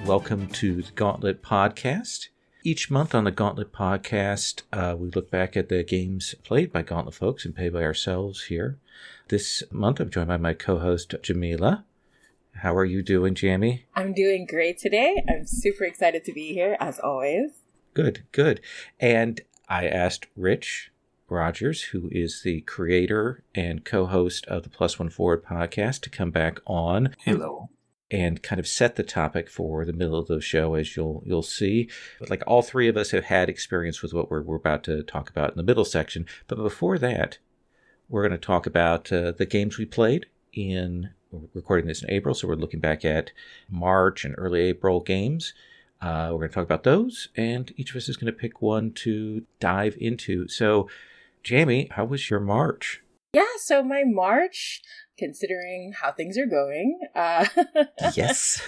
welcome to the Gauntlet Podcast. Each month on the Gauntlet Podcast, we look back at the games played by Gauntlet folks and played by ourselves here. This month, I'm joined by my co-host, Jamila. How are you doing, Jammi? I'm doing great today. I'm super excited to be here, as always. Good. And I asked Rich Rogers, who is the creator and co-host of the Plus One Forward podcast, to come back on. Hello. And kind of set the topic for the middle of the show, as you'll see. But like all three of us have had experience with what we're about to talk about in the middle section. But before that, we're going to talk about the games we played in. We're recording this in April, so we're looking back at March and early April games. We're going to talk about those, and each of us is going to pick one to dive into. So, Jammi, how was your March? Yeah, so my March, considering how things are going, yes,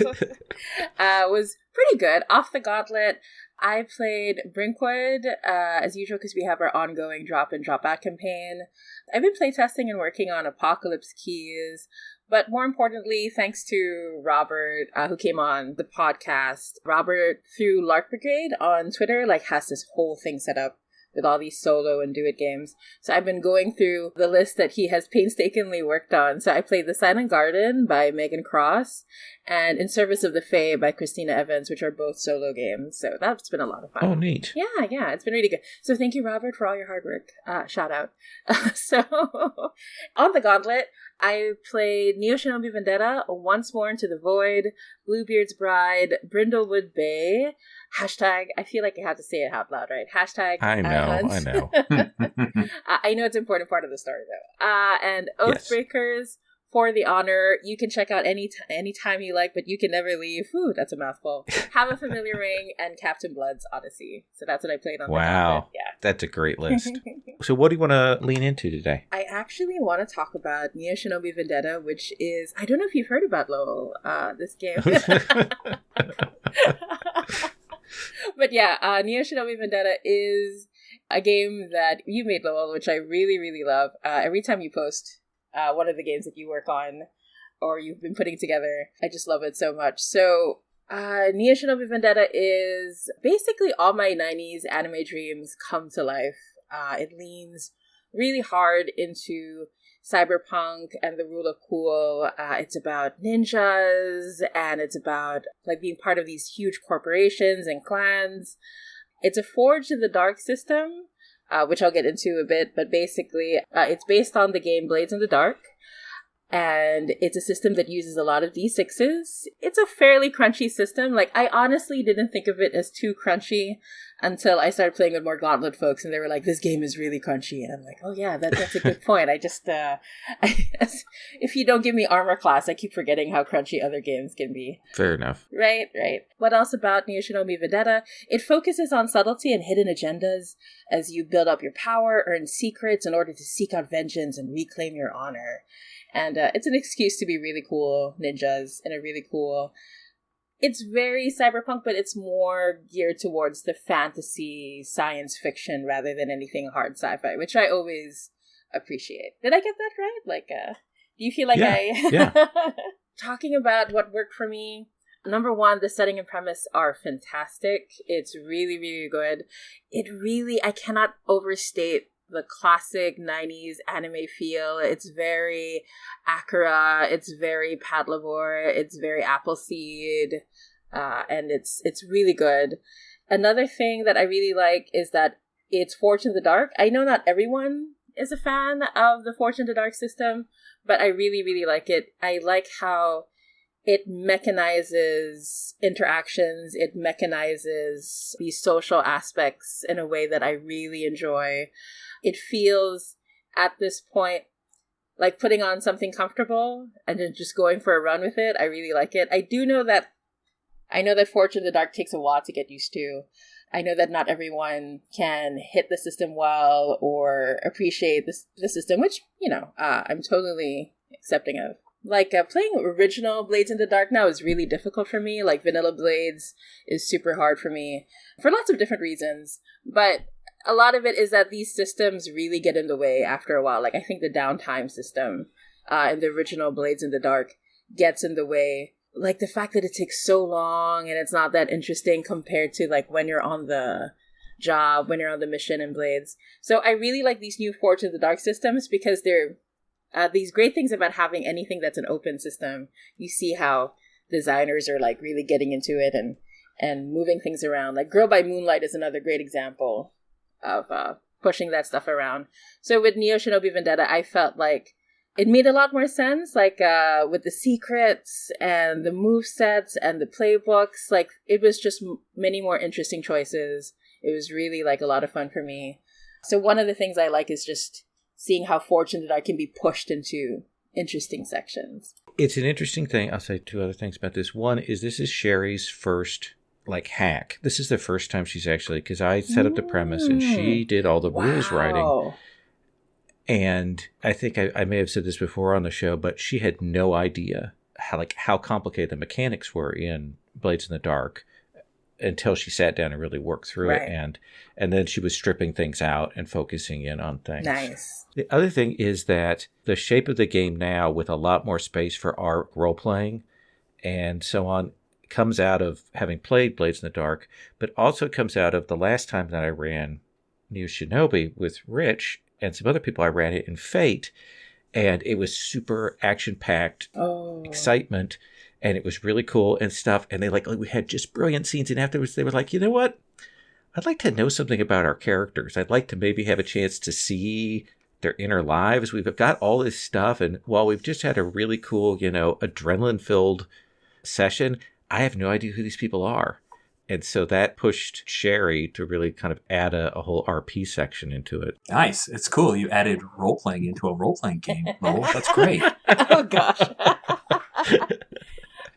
was pretty good. Off the Gauntlet, I played Brinkwood, as usual, because we have our ongoing drop-in, drop-out campaign. I've been playtesting and working on Apocalypse Keys, but more importantly, thanks to Robert, who came on the podcast. Robert, through Lark Brigade on Twitter, has this whole thing set up with all these solo and do-it games. So I've been going through the list that he has painstakingly worked on. So I played The Silent Garden by Megan Cross and In Service of the Fae by Christina Evans, which are both solo games. So that's been a lot of fun. Oh, neat. Yeah, it's been really good. So thank you, Robert, for all your hard work. Shout out. So on the Gauntlet, I played Neo Shinobi Vendetta, Once More Into the Void, Bluebeard's Bride, Brindlewood Bay, hashtag, I feel like I have to say it out loud, right? Hashtag I know. I know it's an important part of the story, though. And Oathbreakers, For the Honor. You can check out any time you like, but you can never leave. Whew, that's a mouthful. Have a Familiar Ring, and Captain Blood's Odyssey. So that's what I played on the Gauntlet. Yeah. That's a great list. So what do you want to lean into today? I actually want to talk about Neo Shinobi Vendetta, which is, I don't know if you've heard about Lowell, this game. But yeah, Neo Shinobi Vendetta is a game that you made, Lowell, which I really, really love. Every time you post one of the games that you work on or you've been putting together, I just love it so much. So Neo Shinobi Vendetta is basically all my 90s anime dreams come to life. It leans really hard into cyberpunk and the rule of cool. It's about ninjas, and it's about being part of these huge corporations and clans. It's a Forged in the Dark system, which I'll get into a bit, but basically it's based on the game Blades in the Dark, and it's a system that uses a lot of D6s. It's a fairly crunchy system. I honestly didn't think of it as too crunchy until I started playing with more Gauntlet folks, and they were like, this game is really crunchy. And I'm like, oh yeah, that's a good point. I just, if you don't give me armor class, I keep forgetting how crunchy other games can be. Fair enough. Right. What else about Neo Shinobi Vendetta? It focuses on subtlety and hidden agendas as you build up your power, earn secrets in order to seek out vengeance and reclaim your honor. And it's an excuse to be really cool ninjas in a really cool... It's very cyberpunk, but it's more geared towards the fantasy, science fiction, rather than anything hard sci-fi, which I always appreciate. Did I get that right? Do you feel like Yeah. Talking about what worked for me, number one, the setting and premise are fantastic. It's really, really good. I cannot overstate the classic 90s anime feel. It's very Akira, it's very Patlabor, it's very Appleseed, and it's really good. Another thing that I really like is that it's Forged in the Dark. I know not everyone is a fan of the Forged in the Dark system, but I really, really like it. I like how it mechanizes interactions, it mechanizes these social aspects in a way that I really enjoy. It feels, at this point, like putting on something comfortable and then just going for a run with it. I really like it. I know that Forged in the Dark takes a while to get used to. I know that not everyone can hit the system well or appreciate the system, which, I'm totally accepting of. Playing original Blades in the Dark now is really difficult for me. Vanilla Blades is super hard for me for lots of different reasons. But a lot of it is that these systems really get in the way after a while. I think the downtime system in the original Blades in the Dark gets in the way like the fact that it takes so long and it's not that interesting compared to like when you're on the job, when you're on the mission in Blades. So I really like these new Forge of the Dark systems because they're these great things about having anything that's an open system. You see how designers are like really getting into it and moving things around. Like Girl by Moonlight is another great example of pushing that stuff around. So with Neo Shinobi Vendetta, I felt like it made a lot more sense, like with the secrets and the move sets and the playbooks. Like it was just many more interesting choices. It was really like a lot of fun for me. So one of the things I like is just seeing how fortunate I can be pushed into interesting sections. It's an interesting thing. I'll say two other things about this. One is this is Sherry's first like hack. This is the first time she's actually, because I set up the premise and she did all the rules writing. And I think I may have said this before on the show, but she had no idea how complicated the mechanics were in Blades in the Dark until she sat down and really worked through it. And then she was stripping things out and focusing in on things. Nice. The other thing is that the shape of the game now, with a lot more space for our role playing and so on, comes out of having played Blades in the Dark, but also comes out of the last time that I ran New Shinobi with Rich and some other people. I ran it in Fate, and it was super action-packed excitement, and it was really cool and stuff. And we had just brilliant scenes, and afterwards they were like, you know what? I'd like to know something about our characters. I'd like to maybe have a chance to see their inner lives. We've got all this stuff, and while we've just had a really cool, adrenaline-filled session, I have no idea who these people are. And so that pushed Sherry to really kind of add a whole RP section into it. Nice. It's cool. You added role-playing into a role-playing game, Lowell. That's great. Oh, gosh.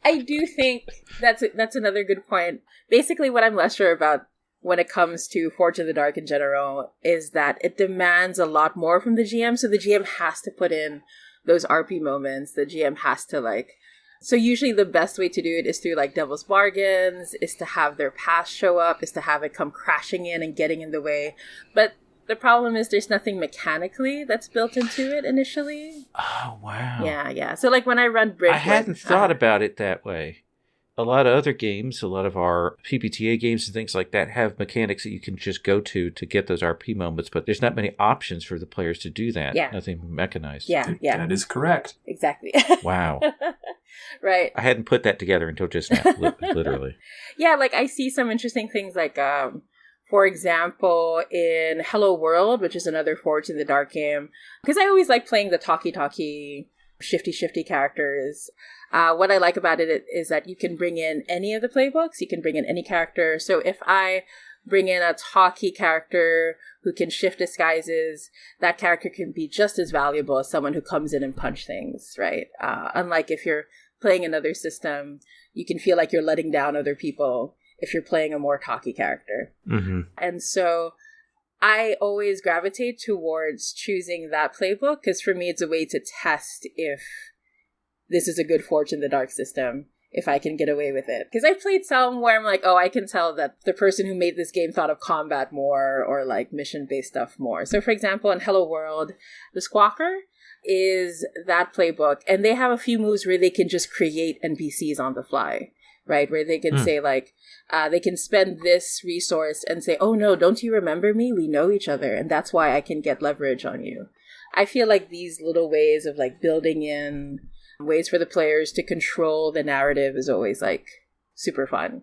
I do think that's another good point. Basically, what I'm less sure about when it comes to Forge of the Dark in general is that it demands a lot more from the GM. So the GM has to put in those RP moments. The GM has to so usually the best way to do it is through Devil's Bargains, is to have their past show up, is to have it come crashing in and getting in the way. But the problem is there's nothing mechanically that's built into it initially. Oh, wow. Yeah. So when I run Bridge, I hadn't thought about it that way. A lot of other games, a lot of our PBTA games and things like that have mechanics that you can just go to get those RP moments, but there's not many options for the players to do that. Yeah. Nothing mechanized. Yeah. That is correct. Exactly. Wow. Right. I hadn't put that together until just now, literally. Yeah, I see some interesting things for example, in Hello World, which is another Forge in the Dark game, because I always like playing the talky, shifty characters. What I like about it is that you can bring in any of the playbooks, you can bring in any character. So if I bring in a talky character who can shift disguises, that character can be just as valuable as someone who comes in and punch things, right? Unlike if you're playing another system, you can feel like you're letting down other people if you're playing a more talky character. Mm-hmm. And so I always gravitate towards choosing that playbook because for me, it's a way to test if this is a good Forge in the Dark system, if I can get away with it. Because I've played some where I'm I can tell that the person who made this game thought of combat more or mission-based stuff more. So for example, in Hello World, the Squawker is that playbook, and they have a few moves where they can just create NPCs on the fly, right? Where they can say they can spend this resource and say, oh no, don't you remember me? We know each other, and that's why I can get leverage on you. I feel like these little ways of building in ways for the players to control the narrative is always super fun.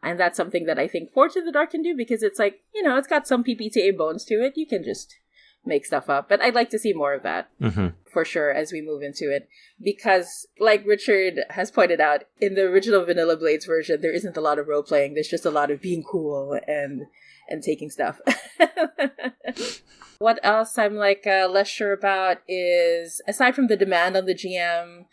And that's something that I think Forge of the Dark can do because it's it's got some PBTA bones to it. You can just make stuff up. But I'd like to see more of that for sure as we move into it. Because like Richard has pointed out, in the original Vanilla Blades version, there isn't a lot of role playing. There's just a lot of being cool and taking stuff. What else I'm less sure about is, aside from the demand on the GM,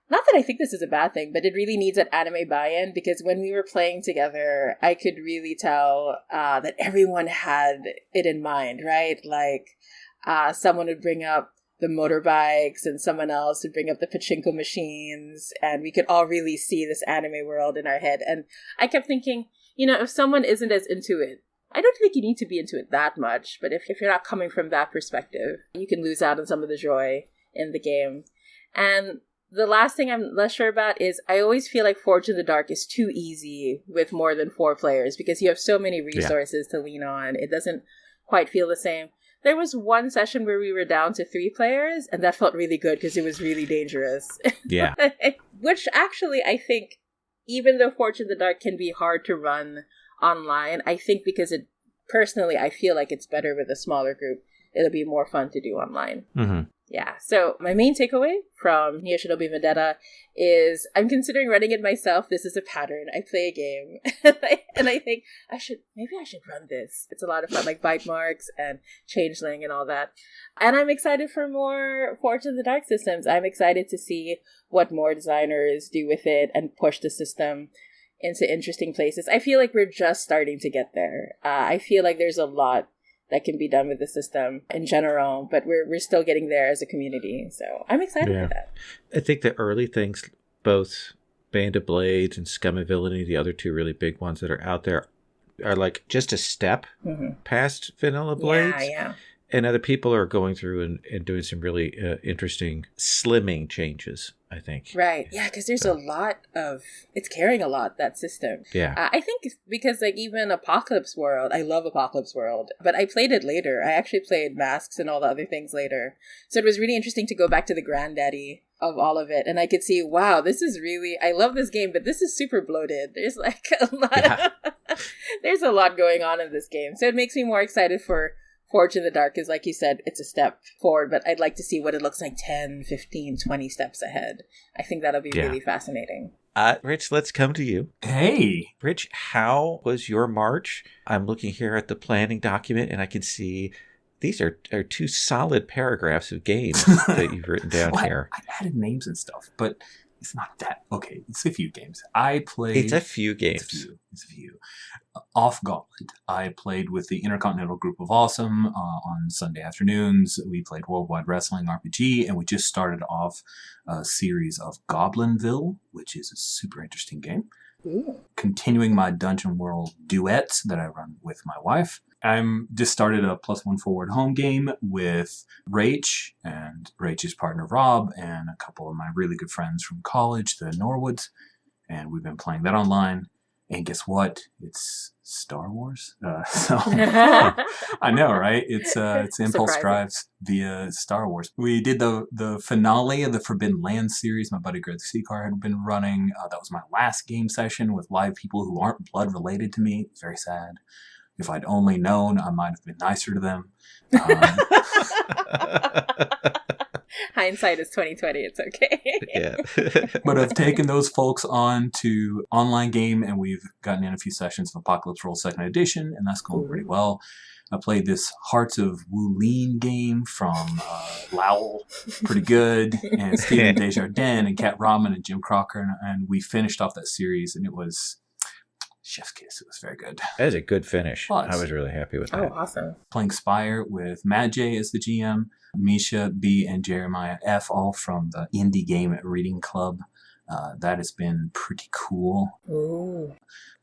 not that I think this is a bad thing, but it really needs an anime buy-in, because when we were playing together, I could really tell that everyone had it in mind, right? Someone would bring up the motorbikes and someone else would bring up the pachinko machines, and we could all really see this anime world in our head. And I kept thinking, if someone isn't as into it, I don't think you need to be into it that much, but if you're not coming from that perspective, you can lose out on some of the joy in the game. And The last thing I'm less sure about is I always feel like Forge in the Dark is too easy with more than 4 players because you have so many resources to lean on. It doesn't quite feel the same. There was one session where we were down to 3 players, and that felt really good because it was really dangerous. Yeah. Which actually, I think, even though Forge in the Dark can be hard to run online, I think because personally, I feel like it's better with a smaller group. It'll be more fun to do online. Mm-hmm. Yeah, so my main takeaway from Shinobi Vendetta is I'm considering running it myself. This is a pattern. I play a game, and I think maybe I should run this. It's a lot of fun, like bite marks and changeling and all that. And I'm excited for more Forge in the Dark systems. I'm excited to see what more designers do with it and push the system into interesting places. I feel like we're just starting to get there. I feel like there's a lot that can be done with the system in general, but we're still getting there as a community. So I'm excited for that. I think the early things, both Band of Blades and Scum and Villainy, the other 2 really big ones that are out there, are like just a step past Vanilla Blades. Yeah. And other people are going through and doing some really interesting slimming changes, I think. Right. Yeah, because there's a lot it's carrying a lot, that system. Yeah. I think because like even Apocalypse World, I love Apocalypse World, but I played it later. I actually played Masks and all the other things later. So it was really interesting to go back to the granddaddy of all of it. And I could see, wow, I love this game, but this is super bloated. There's like a lot there's a lot going on in this game. So it makes me more excited for Forge in the Dark is, like you said, it's a step forward, but I'd like to see what it looks like 10, 15, 20 steps ahead. I think that'll be really fascinating. Rich, let's come to you. Hey. Rich, how was your March? I'm looking here at the planning document, and I can see these are 2 solid paragraphs of games that you've written down here. I added names and stuff, but it's not that. Okay, it's a few games. I played... It's a few games. It's a few. Off Gauntlet, I played with the Intercontinental Group of Awesome on Sunday afternoons. We played Worldwide Wrestling RPG, and we just started off a series of Goblinville, which is a super interesting game. Ooh. Continuing my Dungeon World duets that I run with my wife. I'm just started a +1 forward home game with Rach and Rach's partner Rob and a couple of my really good friends from college, the Norwoods, and we've been playing that online. And guess what? It's Star Wars. So I know, right? It's Impulse Drives via Star Wars. We did the finale of the Forbidden Lands series. My buddy Greg Seacar had been running. That was my last game session with live people who aren't blood related to me. It's very sad. If I'd only known, I might have been nicer to them. Hindsight is 2020. It's okay. Yeah. But I've taken those folks on to online game, and we've gotten in a few sessions of Apocalypse Roll 2nd Edition, and that's going pretty well. I played this Hearts of Wulin game from Lowell, pretty good, and Stephen Desjardins and Kat Rahman and Jim Crocker, and we finished off that series, and it was chef's kiss. It was very good. That is a good finish. I was really happy with that. Oh, awesome. Playing Spire with Mad J as the GM, Misha B and Jeremiah F, all from the Indie Game Reading Club. That has been pretty cool. Ooh.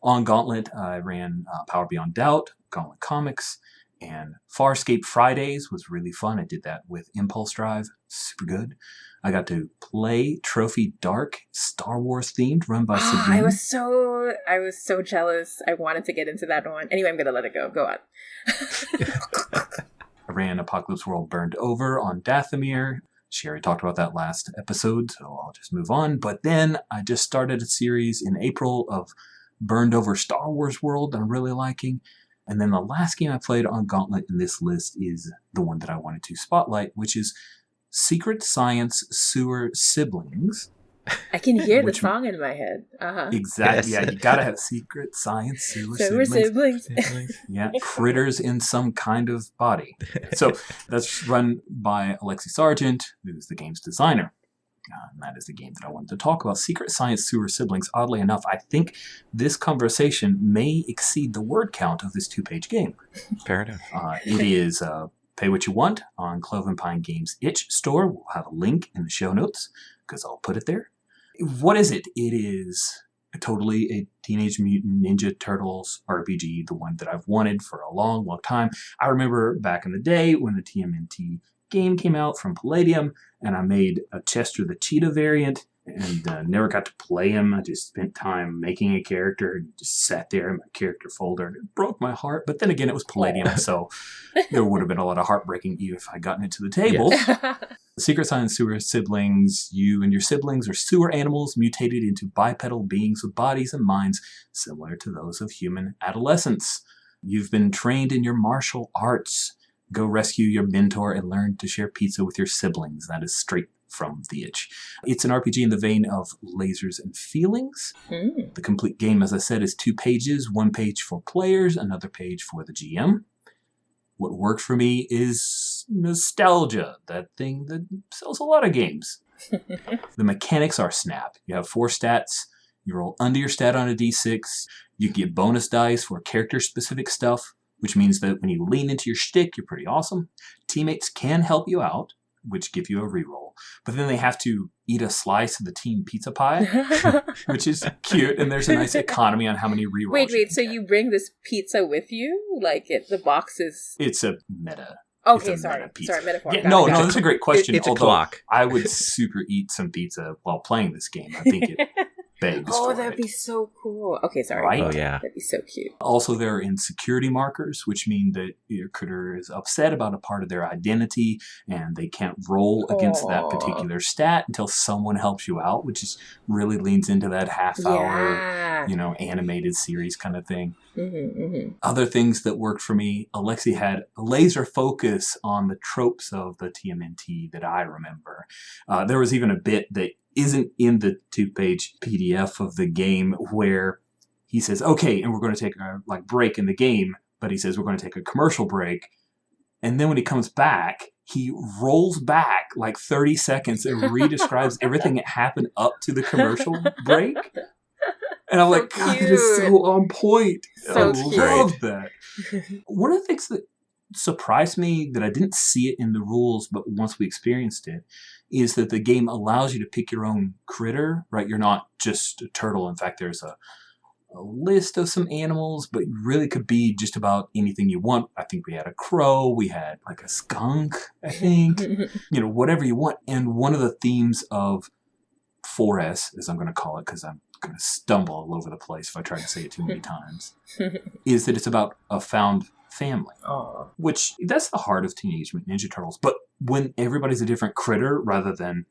On Gauntlet, I ran Power Beyond Doubt, Gauntlet Comics, and Farscape Fridays was really fun. I did that with Impulse Drive. Super good. I got to play Trophy Dark, Star Wars themed, run by Sabine. I was so jealous. I wanted to get into that one. Anyway, I'm going to let it go. Go on. I ran Apocalypse World Burned Over on Dathomir. Sherry talked about that last episode, so I'll just move on. But then I just started a series in April of Burned Over Star Wars World that I'm really liking. And then the last game I played on Gauntlet in this list is the one that I wanted to spotlight, which is Secret Science Sewer Siblings. I can hear the song in my head. Exactly. Yes. Yeah, you gotta have Secret Science Sewer Siblings. Yeah, critters in some kind of body. So that's run by Alexi Sargent, who's the game's designer. And that is the game that I wanted to talk about. Secret Science Sewer Siblings. Oddly enough, I think this conversation may exceed the word count of this 2-page game. Fair enough. It is pay what you want on Cloven Pine Games itch store. We'll have a link in the show notes because I'll put it there. What is it? It is totally a Teenage Mutant Ninja Turtles RPG, the one that I've wanted for a long, long time. I remember back in the day when the TMNT game came out from Palladium, and I made a Chester the Cheetah variant, and never got to play him. I just spent time making a character and just sat there in my character folder, and it broke my heart. But then again, it was Palladium, so there would have been a lot of heartbreaking even if I'd gotten it to the table. Yes. Secret Science Sewer siblings. You and your siblings are sewer animals mutated into bipedal beings with bodies and minds similar to those of human adolescents. You've been trained in your martial arts. Go rescue your mentor and learn to share pizza with your siblings. That is straight from the itch. It's an RPG in the vein of Lasers and Feelings. The complete game, as I said, is 2 pages. 1 page for players, another page for the GM. What worked for me is nostalgia, that thing that sells a lot of games. The mechanics are snap. You have 4 stats. You roll under your stat on a d6. You get bonus dice for character-specific stuff, which means that when you lean into your shtick, you're pretty awesome. Teammates can help you out, which give you a reroll. But then they have to eat a slice of the team pizza pie, which is cute, and there's a nice economy on how many rerolls. Wait, so you bring this pizza with you? Like, the box is... It's a meta. Okay, it's a sorry. meta pizza. Sorry, metaphor. Yeah, no, Got it. that's a great question. It's a although clock. I would super eat some pizza while playing this game. I think it begs Oh, for that'd it. be so cool. Okay, sorry. Right? Oh, yeah. That'd be so cute. Also, they're insecurity markers, which mean that your critter is upset about a part of their identity, and they can't roll against that Aw. particular stat until someone helps you out, which is really leans into that half-hour, Yeah. animated series kind of thing. Mm-hmm. Other things that worked for me, Alexi had a laser focus on the tropes of the TMNT that I remember. There was even a bit that isn't in the 2-page PDF of the game where he says, okay, and we're going to take a break in the game, but he says we're going to take a commercial break. And then when he comes back, he rolls back 30 seconds and re-describes everything that happened up to the commercial break. And I'm So like, God, that is so on point. So I cute. love that. One of the things that surprised me that I didn't see it in the rules, but once we experienced it, is that the game allows you to pick your own critter, right? You're not just a turtle. In fact, there's a list of some animals, but you really could be just about anything you want. I think we had a crow, we had a skunk, I think, whatever you want. And one of the themes of 4S, as I'm going to call it, because I'm going to stumble all over the place if I try to say it too many times, is that it's about a found family. Aw. Which, that's the heart of Teenage Mutant Ninja Turtles. But when everybody's a different critter rather than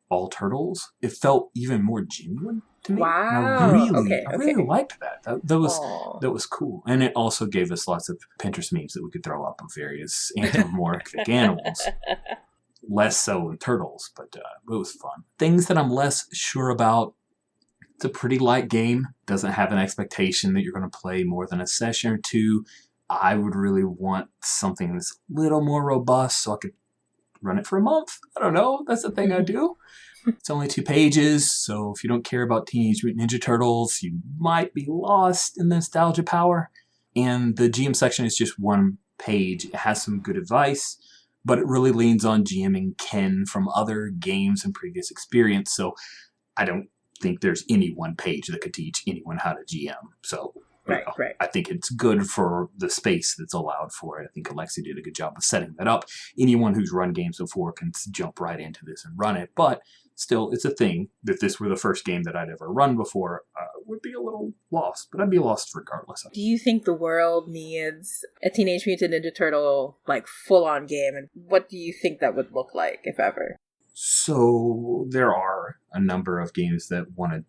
all turtles, it felt even more genuine to me. Wow. And I really liked that. That was cool. And it also gave us lots of Pinterest memes that we could throw up of various anthropomorphic animals. Less so in turtles, but it was fun. Things that I'm less sure about. It's a pretty light game. Doesn't have an expectation that you're going to play more than a session or 2. I would really want something that's a little more robust so I could run it for a month. I don't know. That's the thing I do. It's only 2 pages, so if you don't care about Teenage Mutant Ninja Turtles, you might be lost in the nostalgia power. And the GM section is just 1 page. It has some good advice, but it really leans on GMing Ken from other games and previous experience. So I don't think there's any 1 page that could teach anyone how to GM. So Right. I think it's good for the space that's allowed for it. I think Alexi did a good job of setting that up. Anyone who's run games before can jump right into this and run it. But still, it's a thing. If this were the first game that I'd ever run before, would be a little lost. But I'd be lost regardless. Do you think the world needs a Teenage Mutant Ninja Turtle, full-on game? And what do you think that would look like, if ever? So there are a number of games that want to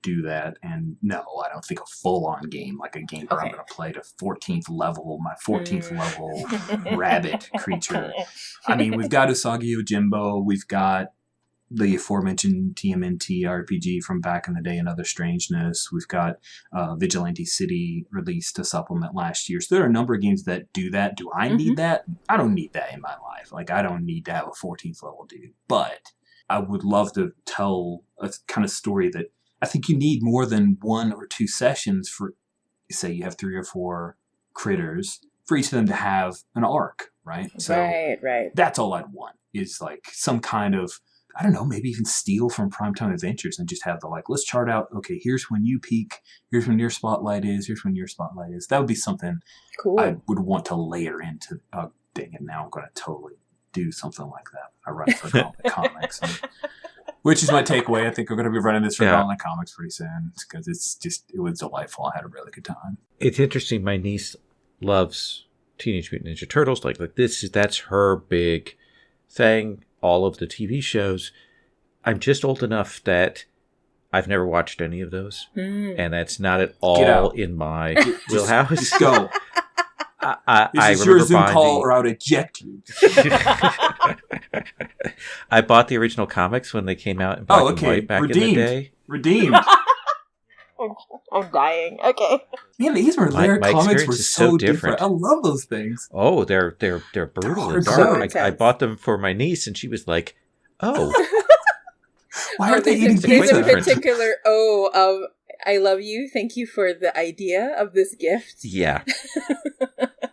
do that, and no, I don't think a full-on game, like a game where I'm going to play to 14th level, my 14th level rabbit creature. I mean, we've got Usagi Yojimbo, we've got the aforementioned TMNT RPG from back in the day, Another Strangeness. We've got Vigilante City released to supplement last year. So there are a number of games that do that. Do I need that? I don't need that in my life. I don't need to have a 14th level dude. But I would love to tell a kind of story that I think you need more than 1 or 2 sessions for, say you have 3 or 4 critters, for each of them to have an arc, right? So Right. that's all I'd want, is some kind of, I don't know, maybe even steal from Primetime Adventures and just have let's chart out, okay, here's when you peak, here's when your spotlight is, here's when your spotlight is. That would be something Cool. I would want to layer into, dang it, now I'm going to totally do something like that. I run for Gauntlet Comics. Which is my takeaway. I think we're going to be running this for Gauntlet Comics pretty soon because it was delightful. I had a really good time. It's interesting. My niece loves Teenage Mutant Ninja Turtles. That's her big thing. All of the TV shows. I'm just old enough that I've never watched any of those, and that's not at all in my wheelhouse. Just go. I is your Zoom call or I'll eject you. I bought the original comics when they came out in black and white back in the day. Redeemed. I'm dying. Okay. Man, these were their comics were so different. I love those things. Oh, they're brutal and dark. I bought them for my niece, and she was like, "Oh." Why are they eating There's pizza? a particular I love you. Thank you for the idea of this gift. Yeah.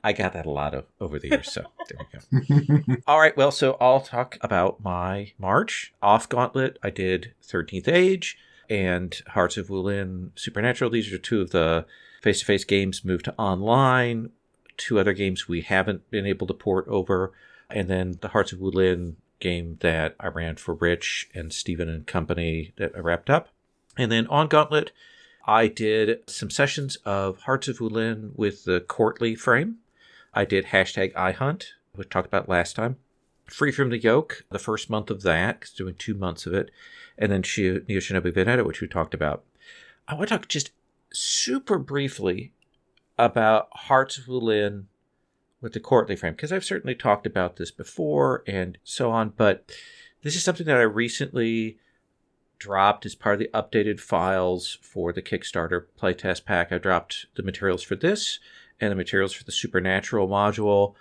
I got that a lot over the years, so there we go. All right, well, so I'll talk about my March. Off Gauntlet, I did 13th Age and Hearts of Wulin Supernatural. These are two of the face-to-face games moved to online. Two other games we haven't been able to port over. And then the Hearts of Wulin game that I ran for Rich and Steven and company that I wrapped up. And then on Gauntlet, I did some sessions of Hearts of Wulin with the Courtly frame. I did #iHunt, which we talked about last time. Free from the Yoke, the first month of that, because doing 2 months of it. And then Shinobi Vendetta, which we talked about. I want to talk just super briefly about Hearts of Wulin with the Courtly frame, because I've certainly talked about this before and so on, but this is something that I recently dropped as part of the updated files for the Kickstarter playtest pack. I dropped the materials for this and the materials for the Supernatural module.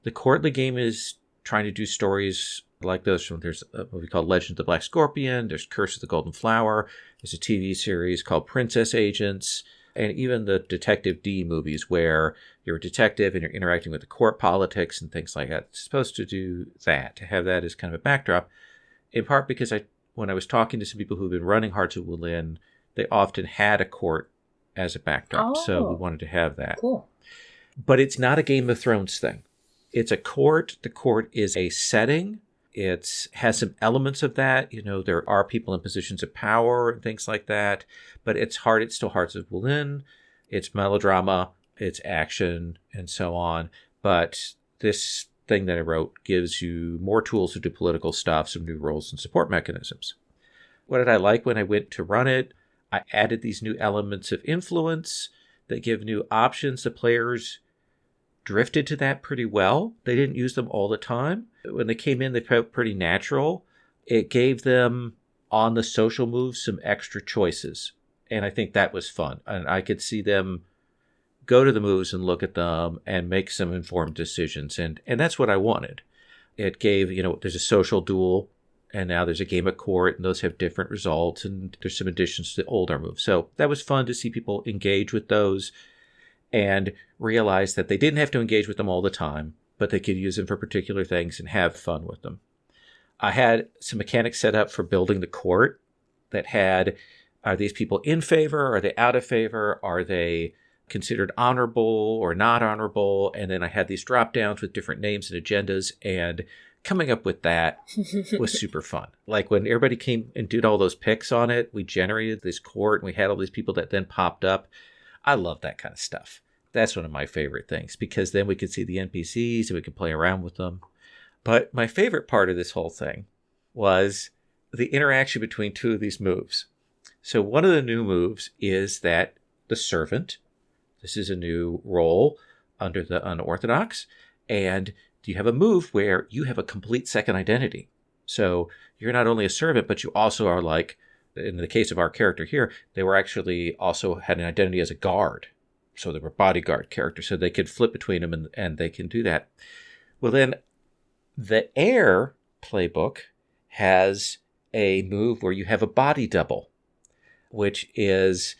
The Courtly game is trying to do stories like those. There's what we call Legend of the Black Scorpion, there's Curse of the Golden Flower, there's a TV series called Princess Agents, and even the Detective D movies where you're a detective and you're interacting with the court politics and things like that. It's supposed to do that, to have that as kind of a backdrop, in part because when I was talking to some people who've been running Hearts of Wulin, they often had a court as a backdrop, so we wanted to have that. Cool. But it's not a Game of Thrones thing. It's a court. The court is a setting. It has some elements of that. There are people in positions of power and things like that. But it's still Hearts of Wulin. It's melodrama. It's action and so on. But this thing that I wrote gives you more tools to do political stuff, some new roles and support mechanisms. What did I like when I went to run it? I added these new elements of influence that give new options. The players drifted to that pretty well. They didn't use them all the time. When they came in, they felt pretty natural. It gave them, on the social moves, some extra choices. And I think that was fun. And I could see them go to the moves and look at them and make some informed decisions. And that's what I wanted. It gave, there's a social duel, and now there's a game of court, and those have different results, and there's some additions to the older moves. So that was fun to see people engage with those and realize that they didn't have to engage with them all the time, but they could use them for particular things and have fun with them. I had some mechanics set up for building the court that had, are these people in favor? Are they out of favor? Are they considered honorable or not honorable? And then I had these drop downs with different names and agendas, and coming up with that was super fun. Like when everybody came and did all those picks on it, we generated this court and we had all these people that then popped up. I love that kind of stuff. That's one of my favorite things, because then we could see the NPCs and we could play around with them. But my favorite part of this whole thing was the interaction between two of these moves. So one of the new moves is that the servant, this is a new role under the unorthodox, and you have a move where you have a complete second identity. So you're not only a servant, but you also are, like, in the case of our character here, they were actually also had an identity as a guard. So they were bodyguard characters, so they could flip between them and they can do that. Well, then the Air playbook has a move where you have a body double, which is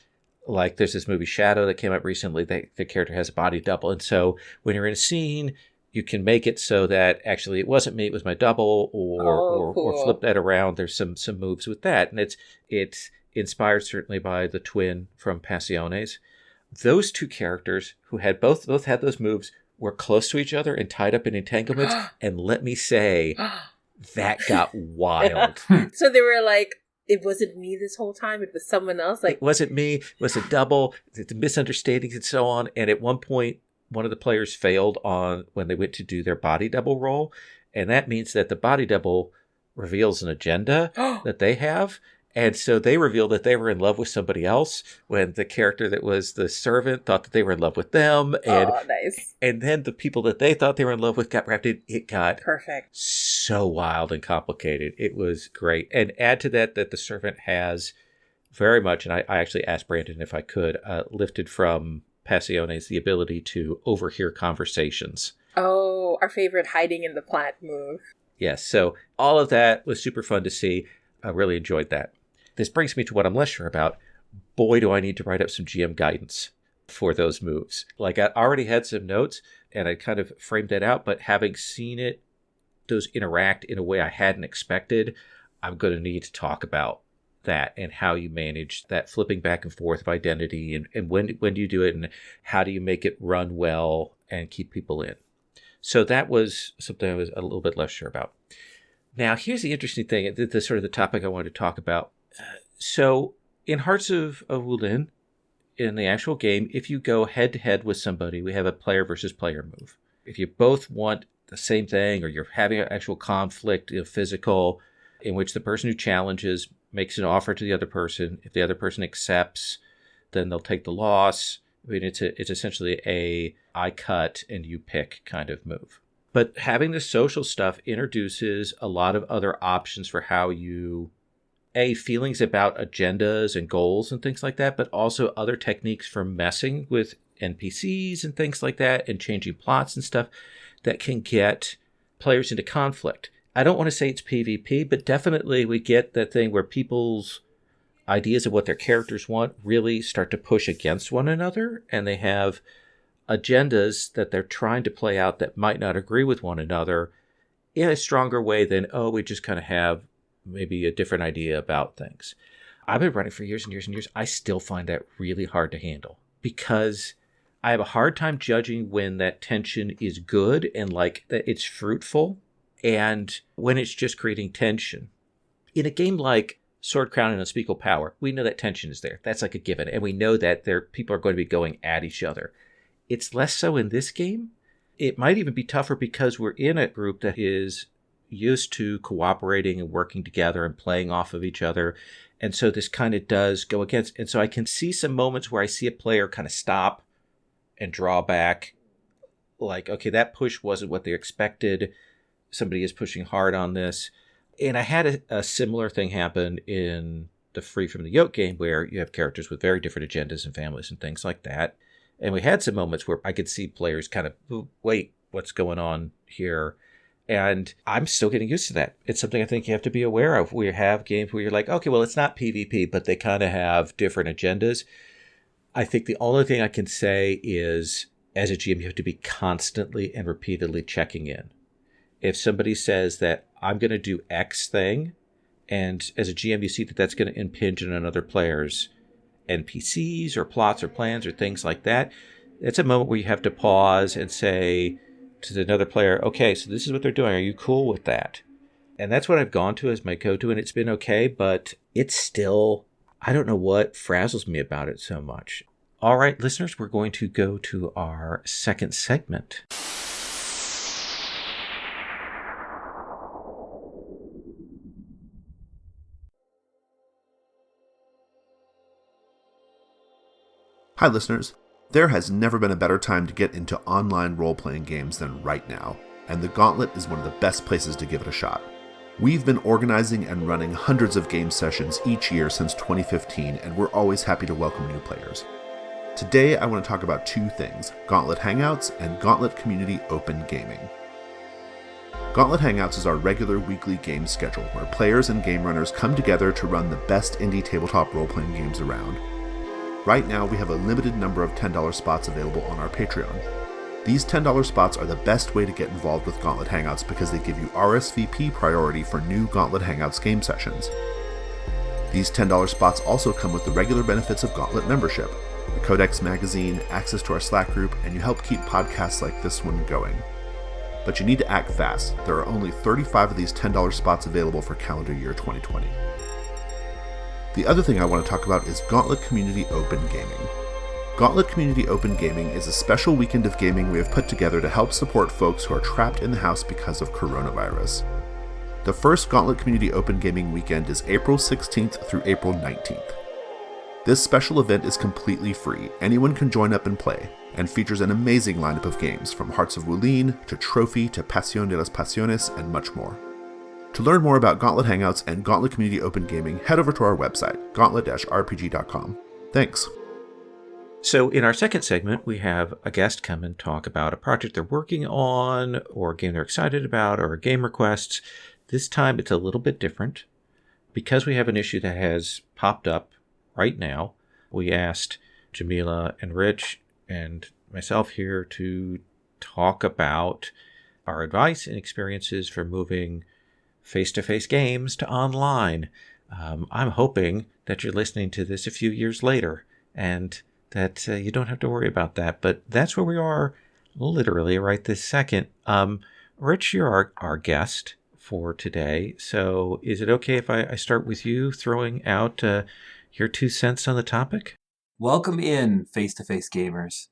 like, there's this movie Shadow that came out recently. The character has a body double. And so when you're in a scene, you can make it so that actually it wasn't me, it was my double, or flip that around. There's some moves with that. And it's inspired certainly by the twin from Passiones. Those two characters who had both had those moves were close to each other and tied up in entanglements. And let me say, that got wild. So they were like, it wasn't me this whole time. It was someone else. Like, it wasn't me. It was a double. The misunderstandings and so on. And at one point, one of the players failed on when they went to do their body double roll. And that means that the body double reveals an agenda that they have. And so they revealed that they were in love with somebody else when the character that was the servant thought that they were in love with them. And, nice. And then the people that they thought they were in love with got wrapped in. It got perfect. So wild and complicated. It was great. And add to that the servant has very much, and I actually asked Brandon if I could, lifted from Passiones the ability to overhear conversations. Oh, our favorite hiding in the plant move. Yes. So all of that was super fun to see. I really enjoyed that. This brings me to what I'm less sure about. Boy, do I need to write up some GM guidance for those moves. Like, I already had some notes and I kind of framed that out, but having seen those interact in a way I hadn't expected, I'm going to need to talk about that and how you manage that flipping back and forth of identity and when do you do it and how do you make it run well and keep people in. So that was something I was a little bit less sure about. Now, here's the interesting thing, the sort of the topic I wanted to talk about. So in Hearts of Wulin, in the actual game, if you go head-to-head with somebody, we have a player versus player move. If you both want the same thing or you're having an actual conflict, physical, in which the person who challenges makes an offer to the other person. If the other person accepts, then they'll take the loss. I mean, it's essentially a I cut and you pick kind of move. But having the social stuff introduces a lot of other options for how you, feelings about agendas and goals and things like that, but also other techniques for messing with NPCs and things like that and changing plots and stuff that can get players into conflict. I don't want to say it's PvP, but definitely we get that thing where people's ideas of what their characters want really start to push against one another, and they have agendas that they're trying to play out that might not agree with one another in a stronger way than, we just kind of have maybe a different idea about things. I've been running for years and years and years. I still find that really hard to handle because I have a hard time judging when that tension is good and like that it's fruitful and when it's just creating tension. In a game like Sword, Crown, and Unspeakable Power, we know that tension is there. That's like a given. And we know that people are going to be going at each other. It's less so in this game. It might even be tougher because we're in a group that is used to cooperating and working together and playing off of each other. And so this kind of does go against. And so I can see some moments where I see a player kind of stop and draw back. Like, okay, that push wasn't what they expected. Somebody is pushing hard on this. And I had a similar thing happen in the Free from the Yoke game where you have characters with very different agendas and families and things like that. And we had some moments where I could see players kind of, wait, what's going on here? And I'm still getting used to that. It's something I think you have to be aware of. We have games where you're like, okay, well, it's not PvP, but they kind of have different agendas. I think the only thing I can say is, as a GM, you have to be constantly and repeatedly checking in. If somebody says that I'm going to do X thing, and as a GM, you see that that's going to impinge on another player's NPCs or plots or plans or things like that, it's a moment where you have to pause and say to another player, okay, so this is what they're doing. Are you cool with that? And that's what I've gone to as my go-to, and it's been okay, but it's still, I don't know what frazzles me about it so much. All right, listeners, we're going to go to our second segment. Hi listeners, there has never been a better time to get into online role-playing games than right now, and the Gauntlet is one of the best places to give it a shot. We've been organizing and running hundreds of game sessions each year since 2015, and we're always happy to welcome new players. Today I want to talk about two things, Gauntlet Hangouts and Gauntlet Community Open Gaming. Gauntlet Hangouts is our regular weekly game schedule where players and game runners come together to run the best indie tabletop role-playing games around. Right now, we have a limited number of $10 spots available on our Patreon. These $10 spots are the best way to get involved with Gauntlet Hangouts because they give you RSVP priority for new Gauntlet Hangouts game sessions. These $10 spots also come with the regular benefits of Gauntlet membership. the Codex magazine, access to our Slack group, and you help keep podcasts like this one going. But you need to act fast. There are only 35 of these $10 spots available for calendar year 2020. The other thing I want to talk about is Gauntlet Community Open Gaming. Gauntlet Community Open Gaming is a special weekend of gaming we have put together to help support folks who are trapped in the house because of coronavirus. The first Gauntlet Community Open Gaming weekend is April 16th through April 19th. This special event is completely free. Anyone can join up and play, and features an amazing lineup of games from Hearts of Wulin to Trophy to Pasión de las Pasiones and much more. To learn more about Gauntlet Hangouts and Gauntlet Community Open Gaming, head over to our website, gauntlet-rpg.com. Thanks. So in our second segment, we have a guest come and talk about a project they're working on, or a game they're excited about, or game requests. This time it's a little bit different. Because we have an issue that has popped up right now, we asked Jamila and Rich and myself here to talk about our advice and experiences for moving face-to-face games to online. I'm hoping that you're listening to this a few years later and that you don't have to worry about that. But that's where we are literally right this second. Rich, you're our guest for today. So is it okay if I start with you throwing out your 2 cents on the topic? Welcome in, face-to-face gamers.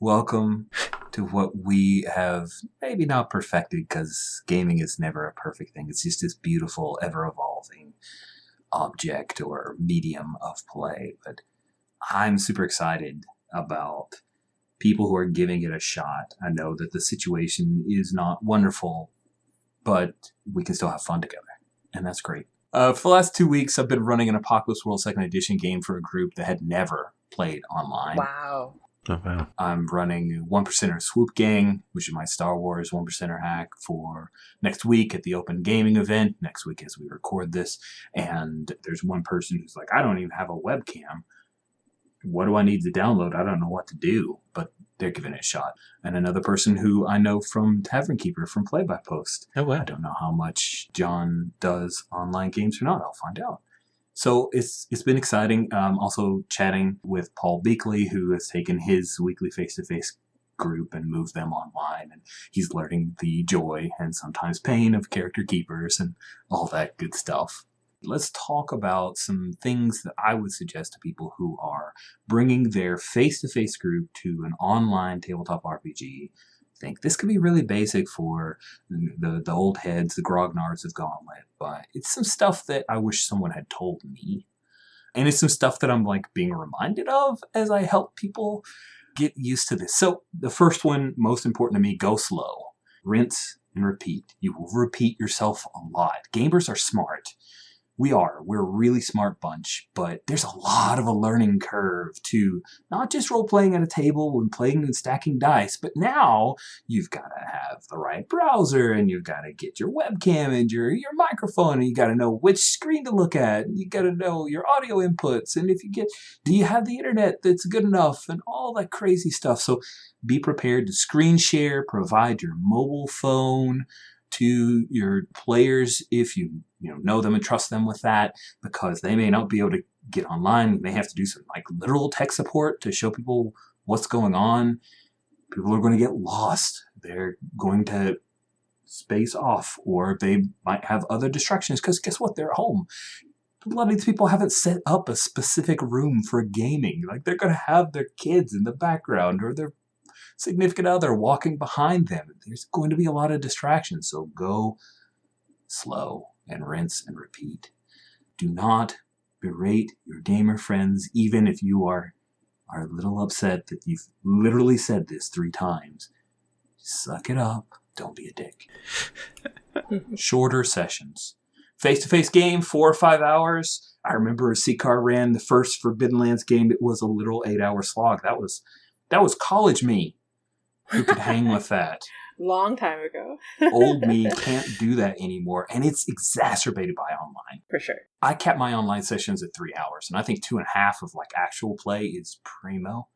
Welcome to what we have maybe not perfected, because gaming is never a perfect thing. It's just this beautiful, ever-evolving object or medium of play. But I'm super excited about people who are giving it a shot. I know that the situation is not wonderful, but we can still have fun together, and that's great. For the last 2 weeks, I've been running an Apocalypse World 2nd Edition game for a group that had never played online. Wow. Oh, wow. I'm running 1%er Swoop Gang, which is my Star Wars 1%er hack, for next week at the Open Gaming event, next week as we record this. And there's one person who's like, I don't even have a webcam. What do I need to download? I don't know what to do, but they're giving it a shot. And another person who I know from Tavern Keeper, from Play by Post. Oh, wow. I don't know how much John does online games or not. I'll find out. So it's been exciting. Also chatting with Paul Beakley, who has taken his weekly face-to-face group and moved them online. And he's learning the joy and sometimes pain of character keepers and all that good stuff. Let's talk about some things that I would suggest to people who are bringing their face-to-face group to an online tabletop RPG. I think this could be really basic for the old heads, the grognards of Gauntlet, but it's some stuff that I wish someone had told me. And it's some stuff that I'm like being reminded of as I help people get used to this. So the first one, most important to me, go slow. Rinse and repeat. You will repeat yourself a lot. Gamers are smart. We're a really smart bunch, but there's a lot of a learning curve to not just role-playing at a table and playing and stacking dice, but now you've got to have the right browser, and you've got to get your webcam and your microphone, and you got to know which screen to look at, and you got to know your audio inputs, and do you have the internet that's good enough, and all that crazy stuff. So be prepared to screen share, provide your mobile phone to your players if you know them and trust them with that, because they may not be able to get online. You may have to do some like literal tech support to show people what's going on. People are going to get lost. They're going to space off, or they might have other distractions because guess what? They're at home. A lot of these people haven't set up a specific room for gaming. Like they're going to have their kids in the background or their significant other walking behind them. There's going to be a lot of distractions, so go slow and rinse and repeat. Do not berate your gamer friends, even if you are a little upset that you've literally said this 3 times. Suck it up. Don't be a dick. Shorter sessions. Face-to-face game, 4 or 5 hours. I remember C-Car ran the first Forbidden Lands game. It was a literal 8-hour slog. That was college me who could hang with that. Long time ago. Old me can't do that anymore, and it's exacerbated by online. For sure. I kept my online sessions at 3 hours, and I think 2.5 of like actual play is primo.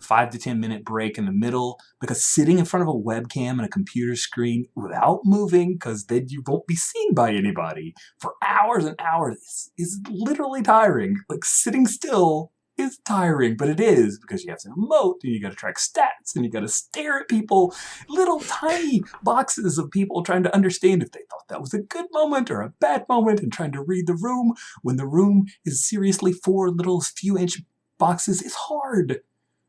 5 to 10 minute break in the middle, because sitting in front of a webcam and a computer screen without moving, because then you won't be seen by anybody for hours and hours is literally tiring. Like sitting still is tiring, but it is because you have to emote and you got to track stats and you got to stare at people, little tiny boxes of people trying to understand if they thought that was a good moment or a bad moment and trying to read the room when the room is seriously 4 little few inch boxes. It's hard.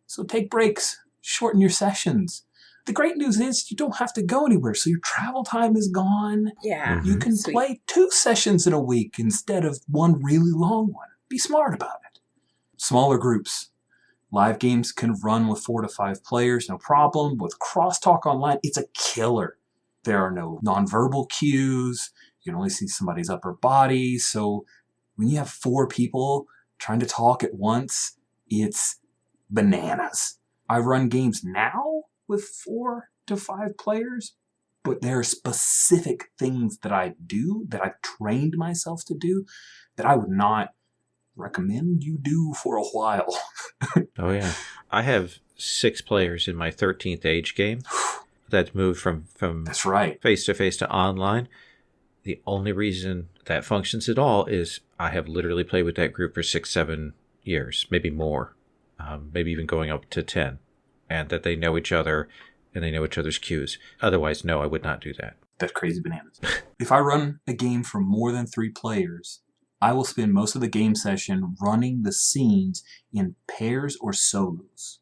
So take breaks, shorten your sessions. The great news is you don't have to go anywhere, so your travel time is gone. Yeah. You can play 2 sessions in a week instead of one really long one. Be smart about it. Smaller groups. Live games can run with 4 to 5 players, no problem. With crosstalk online, it's a killer. There are no nonverbal cues. You can only see somebody's upper body. So when you have 4 people trying to talk at once, it's bananas. I run games now with 4 to 5 players, but there are specific things that I do, that I've trained myself to do, that I would not recommend you do for a while. Oh, yeah. I have 6 players in my 13th age game that moved from That's right. face-to-face to online. The only reason that functions at all is I have literally played with that group for 6, 7 years, maybe more, maybe even going up to 10, and that they know each other and they know each other's cues. Otherwise, no, I would not do that. That's crazy bananas. If I run a game for more than 3 players, I will spend most of the game session running the scenes in pairs or solos.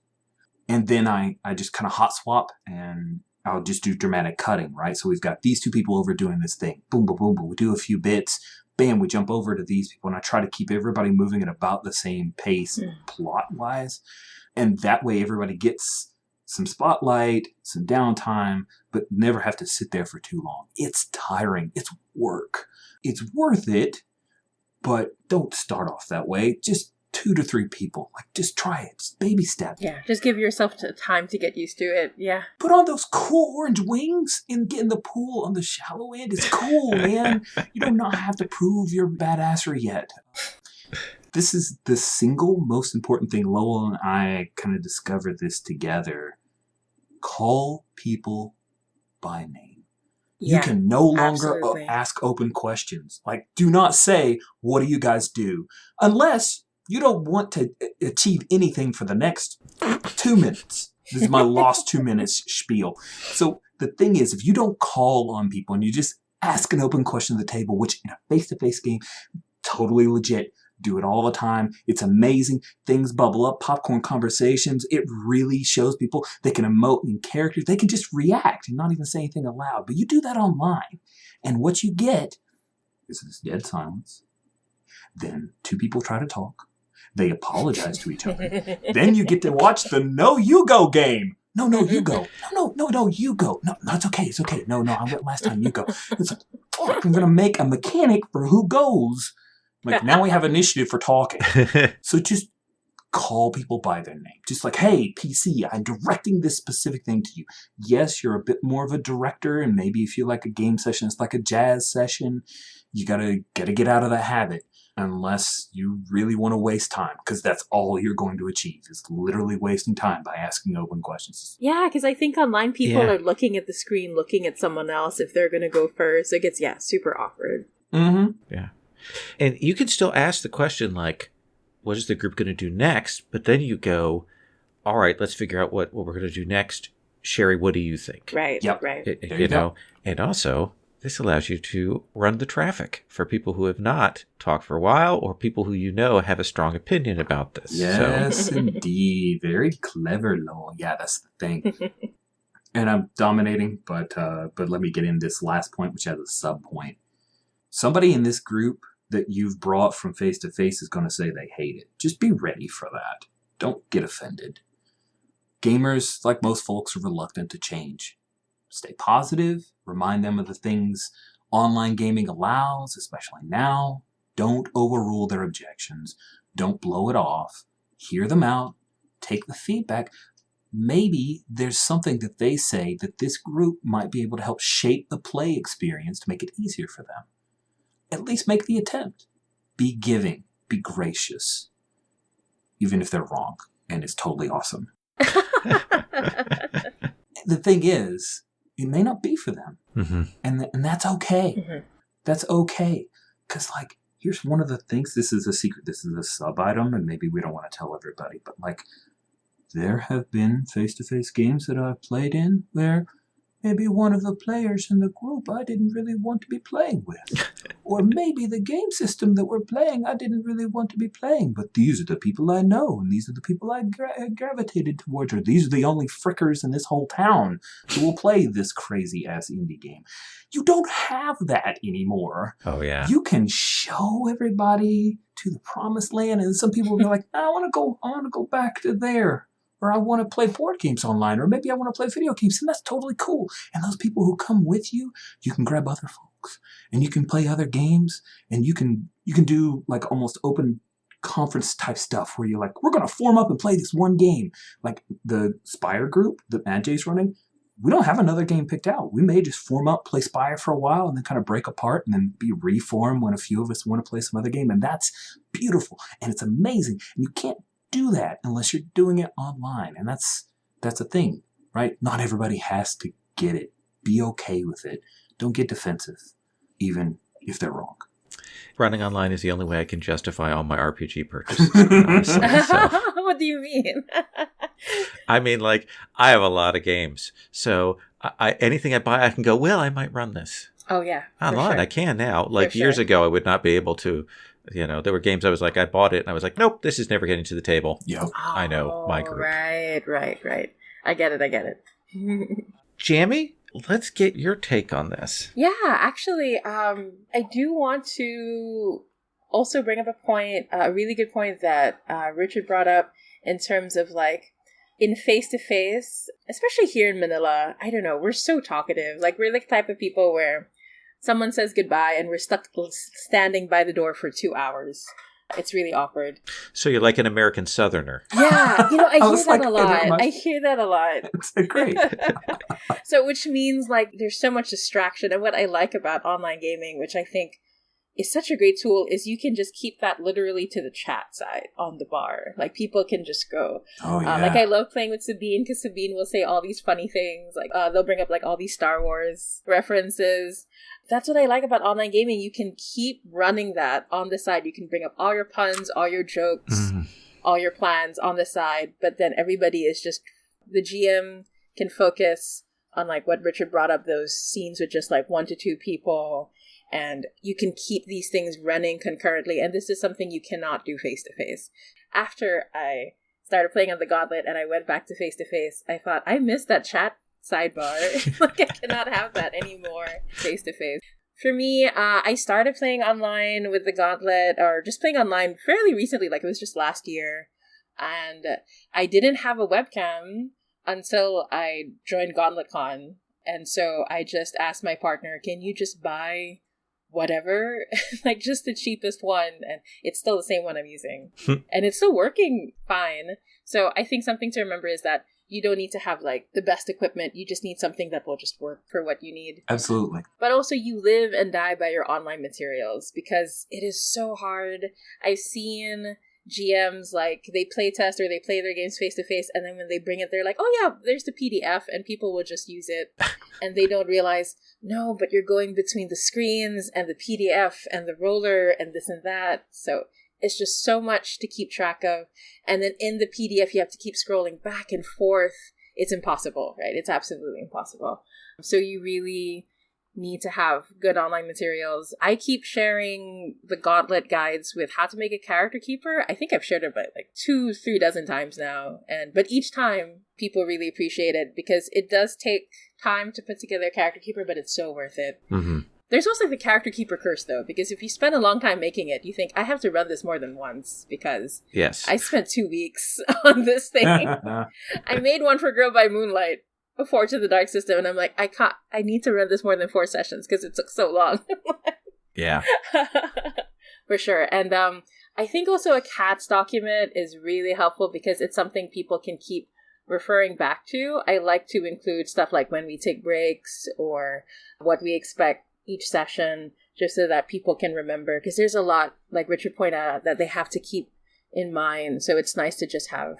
And then I just kind of hot swap and I'll just do dramatic cutting, right? So we've got these 2 people over doing this thing. Boom, boom, boom, boom. We do a few bits. Bam, we jump over to these people. And I try to keep everybody moving at about the same pace plot-wise. And that way everybody gets some spotlight, some downtime, but never have to sit there for too long. It's tiring. It's work. It's worth it, but don't start off that way. Just 2 to 3 people. Like, just try it. Just baby steps. Yeah, just give yourself time to get used to it. Yeah. Put on those cool orange wings and get in the pool on the shallow end. It's cool, man. You do not have to prove your badassery yet. This is the single most important thing. Lowell and I kind of discovered this together. Call people by name. Yeah, you can no longer absolutely. ask open questions. Like, do not say, what do you guys do? Unless you don't want to achieve anything for the next 2 minutes. This is my lost 2 minutes spiel. So the thing is, if you don't call on people and you just ask an open question at the table, which in a face-to-face game, totally legit, do it all the time. It's amazing. Things bubble up, popcorn conversations. It really shows people they can emote in characters. They can just react and not even say anything aloud. But you do that online. And what you get is this dead silence. Then 2 people try to talk. They apologize to each other. Then you get to watch the No You Go game. No, you go. No, you go. No, it's okay. It's okay. No, I went last time. You go. It's like, I'm going to make a mechanic for who goes. Like, now we have initiative for talking. So just call people by their name. Just like, hey, PC, I'm directing this specific thing to you. Yes, you're a bit more of a director, and maybe you feel like a game session is like a jazz session. You gotta get out of that habit, unless you really want to waste time, because that's all you're going to achieve, is literally wasting time by asking open questions. Yeah, because I think online people are looking at the screen, looking at someone else if they're going to go first. It gets, super awkward. Mm-hmm. Yeah. And you can still ask the question, like, what is the group going to do next? But then you go, all right, let's figure out what we're going to do next. Sherry, what do you think? Right, Yep. right. You know, and also this allows you to run the traffic for people who have not talked for a while, or people who you know have a strong opinion about this. Yes, indeed. Very clever, Lowell. Yeah, that's the thing. And I'm dominating, but let me get in this last point, which has a sub point. Somebody in this group that you've brought from face to face is going to say they hate it. Just be ready for that. Don't get offended. Gamers, like most folks, are reluctant to change. Stay positive. Remind them of the things online gaming allows, especially now. Don't overrule their objections. Don't blow it off. Hear them out. Take the feedback. Maybe there's something that they say that this group might be able to help shape the play experience to make it easier for them. At least make the attempt. Be giving. Be gracious. Even if they're wrong. And it's totally awesome. The thing is, it may not be for them. Mm-hmm. And that's okay. Mm-hmm. That's okay. Because, here's one of the things, this is a secret, this is a sub-item, and maybe we don't want to tell everybody, but like, there have been face-to-face games that I've played in where maybe one of the players in the group I didn't really want to be playing with. Or maybe the game system that we're playing I didn't really want to be playing, but these are the people I know, and these are the people I gravitated towards, or these are the only frickers in this whole town who will play this crazy-ass indie game. You don't have that anymore. Oh, yeah. You can show everybody to the promised land, and some people will be like, I want to go back to there. Or I want to play board games online, or maybe I want to play video games, and that's totally cool. And those people who come with you, you can grab other folks, and you can play other games, and you can do like almost open conference type stuff where you're like, we're going to form up and play this one game. Like the Spire group that Anjay's running, we don't have another game picked out. We may just form up, play Spire for a while, and then kind of break apart and then be reformed when a few of us want to play some other game. And that's beautiful, and it's amazing. And you can't do that unless you're doing it online, and that's a thing, right? Not everybody has to get it. Be okay with it. Don't get defensive, even if they're wrong. Running online is the only way I can justify all my RPG purchases, honestly. So. What do you mean? I mean, like, I have a lot of games, so anything I buy, I can go, well, I might run this. Oh, yeah. Online, sure. I can now. Like, years ago, I would not be able to. You know, there were games I was like, I bought it, and I was like, nope, this is never getting to the table. Yep. I know, my group. Right. I get it. Jammi, let's get your take on this. Yeah, actually, I do want to also bring up a really good point that Richard brought up in terms of like, in face-to-face, especially here in Manila, I don't know, we're so talkative. Like, we're the type of people where someone says goodbye and we're stuck standing by the door for 2 hours. It's really awkward. So you're like an American Southerner. Yeah, I hear that a lot. I hear that a lot. It's great. So which means like there's so much distraction. And what I like about online gaming, which I think is such a great tool, is you can just keep that literally to the chat side on the bar. Like people can just go. Oh, yeah. Like I love playing with Sabine because Sabine will say all these funny things. Like they'll bring up like all these Star Wars references. That's what I like about online gaming. You can keep running that on the side. You can bring up all your puns, all your jokes, all your plans on the side. But then everybody is just, the GM can focus on like what Richard brought up, those scenes with just like 1 to 2 people. And you can keep these things running concurrently. And this is something you cannot do face-to-face. After I started playing on the Gauntlet and I went back to face-to-face, I thought, I missed that chat sidebar. Like I cannot have that anymore face-to-face. For me, I started playing online with the Gauntlet, or just playing online fairly recently, like it was just last year. And I didn't have a webcam until I joined GauntletCon. And so I just asked my partner, can you just buy whatever, like just the cheapest one, and it's still the same one I'm using. And it's still working fine. So I think something to remember is that you don't need to have like the best equipment. You just need something that will just work for what you need. Absolutely. But also you live and die by your online materials because it is so hard. I've seen GMs, like, they play test or they play their games face to face, and then when they bring it, they're like, oh yeah, there's the PDF, and people will just use it. And they don't realize, no, but you're going between the screens and the PDF and the roller and this and that. So it's just so much to keep track of. And then in the PDF, you have to keep scrolling back and forth. It's impossible, right? It's absolutely impossible. So you really need to have good online materials. I keep sharing the Gauntlet guides with how to make a character keeper. I think I've shared it about like 2-3 dozen times now. But each time people really appreciate it because it does take time to put together a character keeper, but it's so worth it. Mm-hmm. There's also the character keeper curse though, because if you spend a long time making it, you think, I have to run this more than once because yes, I spent 2 weeks on this thing. I made one for Girl by Moonlight before to the Dark System, and I'm like, I need to run this more than 4 sessions because it took so long. Yeah. For sure. And I think also a CATS document is really helpful because it's something people can keep referring back to. I like to include stuff like when we take breaks or what we expect each session, just so that people can remember, because there's a lot, like Richard pointed out, that they have to keep in mind. So it's nice to just have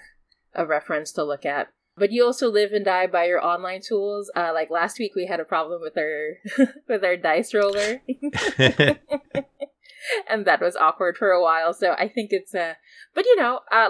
a reference to look at. But you also live and die by your online tools. Like last week, we had a problem with our with our dice roller. And that was awkward for a while. So I think it's but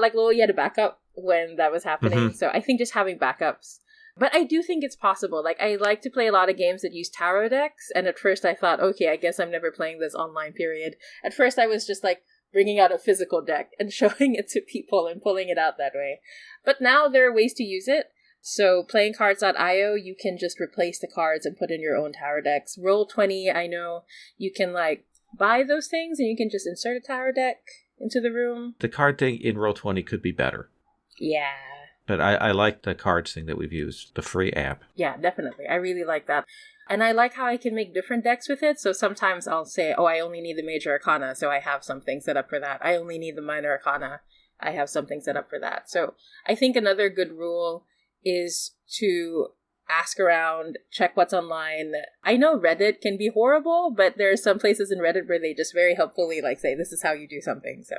like Lowell, you had a backup when that was happening. So I think just having backups. But I do think it's possible. Like, I like to play a lot of games that use tarot decks. And at first I thought, okay, I guess I'm never playing this online, period. At first I was just like bringing out a physical deck and showing it to people and pulling it out that way. But now there are ways to use it. So playingcards.io, you can just replace the cards and put in your own tarot decks. Roll20, I know you can like buy those things and you can just insert a tarot deck into the room. The card thing in Roll20 could be better. Yeah. But I like the cards thing that we've used, the free app. Yeah, definitely. I really like that. And I like how I can make different decks with it. So sometimes I'll say, oh, I only need the Major Arcana, so I have something set up for that. I only need the Minor Arcana. I have something set up for that. So I think another good rule is to ask around, check what's online. I know Reddit can be horrible, but there are some places in Reddit where they just very helpfully like say, this is how you do something. So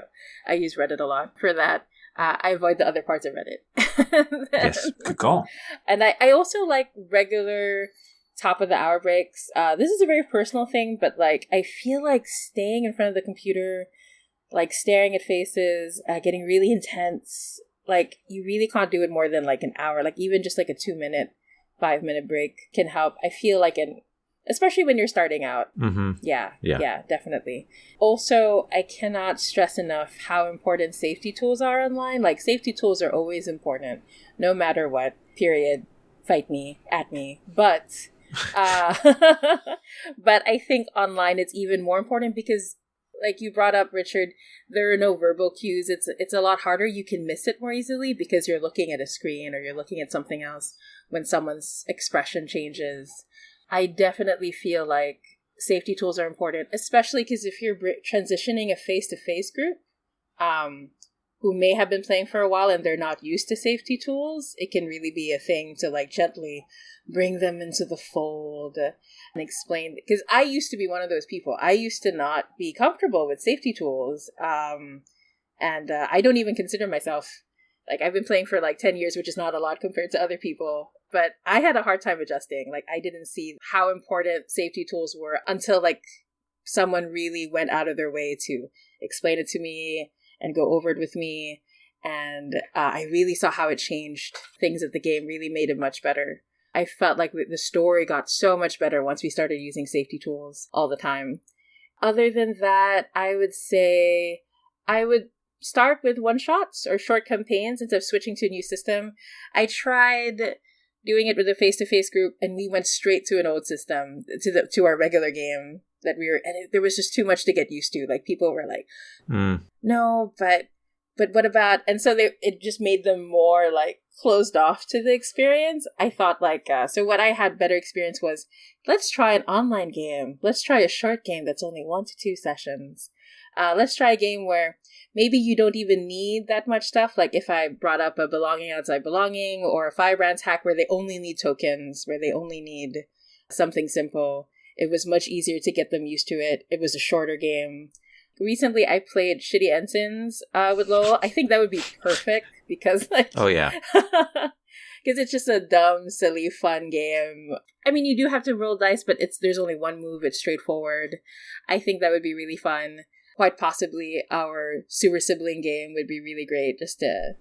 I use Reddit a lot for that. I avoid the other parts of Reddit. Yes, good call. And I also like regular top of the hour breaks. This is a very personal thing, but like I feel like staying in front of the computer, like staring at faces, getting really intense, like you really can't do it more than like an hour. Like even just like a 2-minute, 5-minute break can help. I feel like especially when you're starting out. Mm-hmm. Yeah, definitely. Also, I cannot stress enough how important safety tools are online. Like, safety tools are always important, no matter what, period. Fight me, at me. But, but I think online it's even more important because, like you brought up, Richard, there are no verbal cues. It's a lot harder. You can miss it more easily because you're looking at a screen or you're looking at something else when someone's expression changes. I definitely feel like safety tools are important, especially because if you're transitioning a face-to-face group who may have been playing for a while and they're not used to safety tools, it can really be a thing to like gently bring them into the fold and explain. Because I used to be one of those people. I used to not be comfortable with safety tools. And I don't even consider myself, like I've been playing for like 10 years, which is not a lot compared to other people. But I had a hard time adjusting. Like, I didn't see how important safety tools were until, like, someone really went out of their way to explain it to me and go over it with me. And I really saw how it changed things at the game, really made it much better. I felt like the story got so much better once we started using safety tools all the time. Other than that, I would say I would start with one-shots or short campaigns instead of switching to a new system. I tried doing it with a face-to-face group, and we went straight to an old system, to our regular game that we were, and there was just too much to get used to. Like, people were like, no, but what about, and so it just made them more, like, closed off to the experience. I thought, like, so what I had better experience was, let's try an online game. Let's try a short game that's only 1 to 2 sessions. Let's try a game where maybe you don't even need that much stuff. Like if I brought up a belonging outside belonging or a Firebrands hack where they only need tokens, where they only need something simple, it was much easier to get them used to it. It was a shorter game. Recently, I played Shitty Ensigns with Lowell. I think that would be perfect because, like, oh yeah, because it's just a dumb, silly, fun game. I mean, you do have to roll dice, but there's only one move. It's straightforward. I think that would be really fun. Quite possibly our sewer sibling game would be really great just to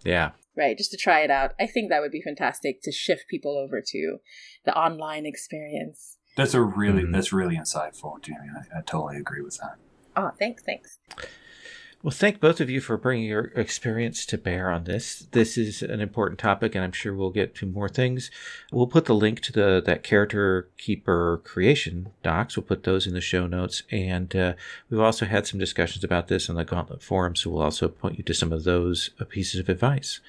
try it out. I think that would be fantastic to shift people over to the online experience. That's really insightful, Jammi. I totally agree with that. Oh, thanks. Well, thank both of you for bringing your experience to bear on this. This is an important topic, and I'm sure we'll get to more things. We'll put the link to that Character Keeper creation docs. We'll put those in the show notes, and we've also had some discussions about this on the Gauntlet forum, so we'll also point you to some of those pieces of advice.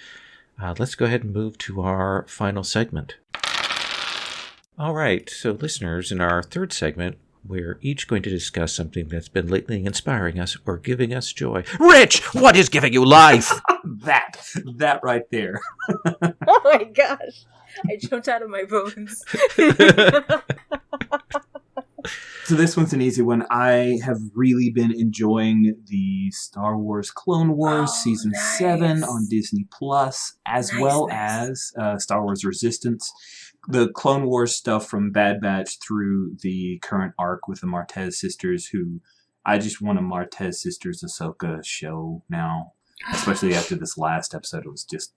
Let's go ahead and move to our final segment. All right, so listeners, in our third segment, we're each going to discuss something that's been lately inspiring us or giving us joy. Rich, what is giving you life? that right there. Oh my gosh. I jumped out of my bones. So this one's an easy one. I have really been enjoying the Star Wars Clone Wars Season 7 on Disney Plus, as well as Star Wars Resistance. The Clone Wars stuff from Bad Batch through the current arc with the Martez sisters, who I just want a Martez Sisters Ahsoka show now, especially after this last episode. It was just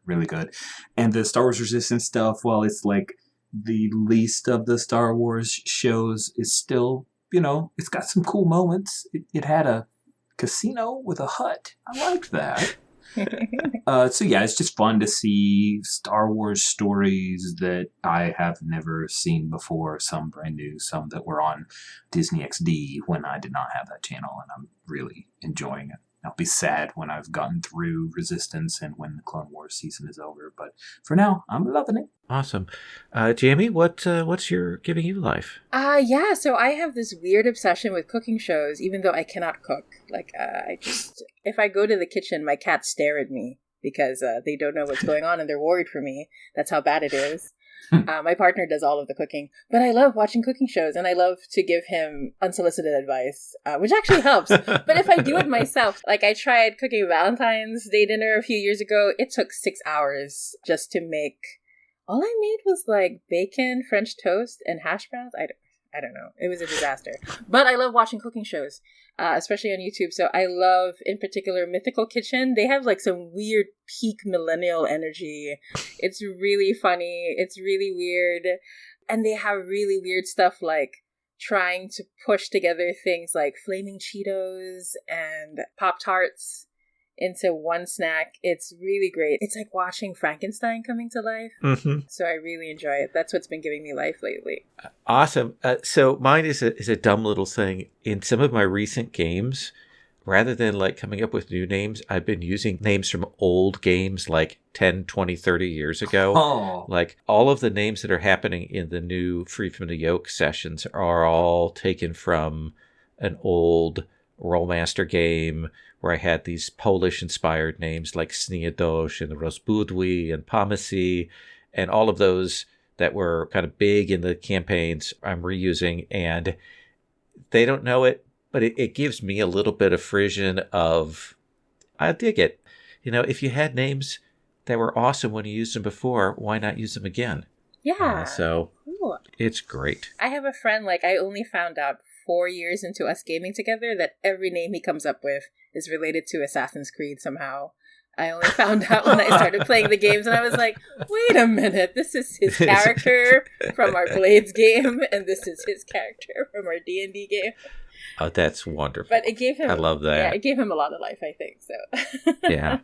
really good. And the Star Wars Resistance stuff, well, it's like the least of the Star Wars shows, is still, it's got some cool moments. It had a casino with a hut. I liked that. So yeah, it's just fun to see Star Wars stories that I have never seen before, some brand new, some that were on Disney XD when I did not have that channel, and I'm really enjoying it. I'll be sad when I've gotten through Resistance and when the Clone Wars season is over, but for now, I'm loving it. Awesome. Jammi, what's your giving you life? Yeah, so I have this weird obsession with cooking shows, even though I cannot cook. If I go to the kitchen, my cats stare at me because they don't know what's going on and they're worried for me. That's how bad it is. My partner does all of the cooking, but I love watching cooking shows, and I love to give him unsolicited advice, which actually helps. But if I do it myself, like I tried cooking Valentine's Day dinner a few years ago, it took 6 hours just to make. All I made was like bacon, French toast, and hash browns. I don't know. It was a disaster. But I love watching cooking shows, especially on YouTube. So I love, in particular, Mythical Kitchen. They have like some weird peak millennial energy. It's really funny. It's really weird. And they have really weird stuff like trying to push together things like Flaming Cheetos and Pop-Tarts into one snack. It's really great. It's like watching Frankenstein coming to life. Mm-hmm. So I really enjoy it. That's what's been giving me life lately. Awesome. So mine is a dumb little thing. In some of my recent games, rather than like coming up with new names, I've been using names from old games like 10, 20, 30 years ago. Oh. Like all of the names that are happening in the new Free from the Yoke sessions are all taken from an old Rollmaster game where I had these Polish-inspired names like Sniadosh and Rozbudwi and Pomysy, and all of those that were kind of big in the campaigns I'm reusing, and they don't know it, but it gives me a little bit of frisson of, I dig it. If you had names that were awesome when you used them before, why not use them again? Yeah. So cool. It's great. I have a friend, I only found out 4 years into us gaming together that every name he comes up with is related to Assassin's Creed somehow. I only found out when I started playing the games, and I was like, wait a minute, this is his character from our Blades game, and this is his character from our D&D game. Oh, that's wonderful. But it gave him... I love that. Yeah, it gave him a lot of life, I think, so... Yeah.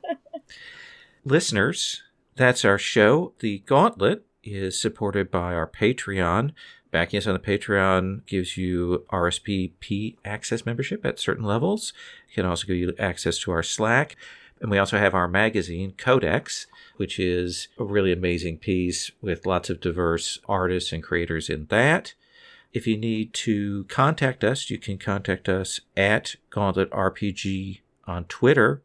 Listeners, that's our show. The Gauntlet is supported by our Patreon. Backing us on the Patreon gives you RSVP access membership at certain levels. It can also give you access to our Slack. And we also have our magazine, Codex, which is a really amazing piece with lots of diverse artists and creators in that. If you need to contact us, you can contact us at Gauntlet RPG on Twitter.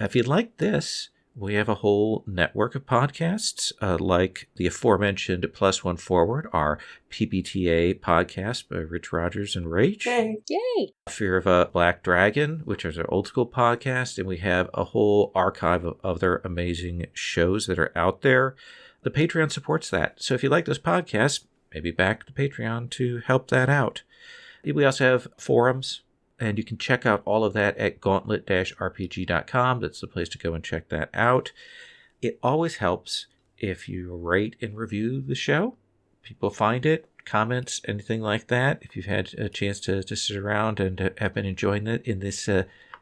If you'd like this, we have a whole network of podcasts, like the aforementioned Plus One Forward, our PBTA podcast by Rich Rogers and Rach. Yay! Fear of a Black Dragon, which is our old school podcast, and we have a whole archive of other amazing shows that are out there. The Patreon supports that. So if you like those podcasts, maybe back the Patreon to help that out. We also have forums, and you can check out all of that at gauntlet-rpg.com. That's the place to go and check that out. It always helps if you rate and review the show. People find it, comments, anything like that. If you've had a chance to sit around and have been enjoying it in this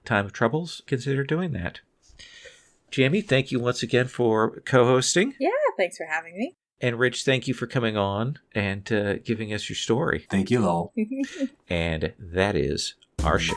time of troubles, consider doing that. Jammi, thank you once again for co-hosting. Yeah, thanks for having me. And Rich, thank you for coming on and giving us your story. Thank you, Lowell. And that is our show.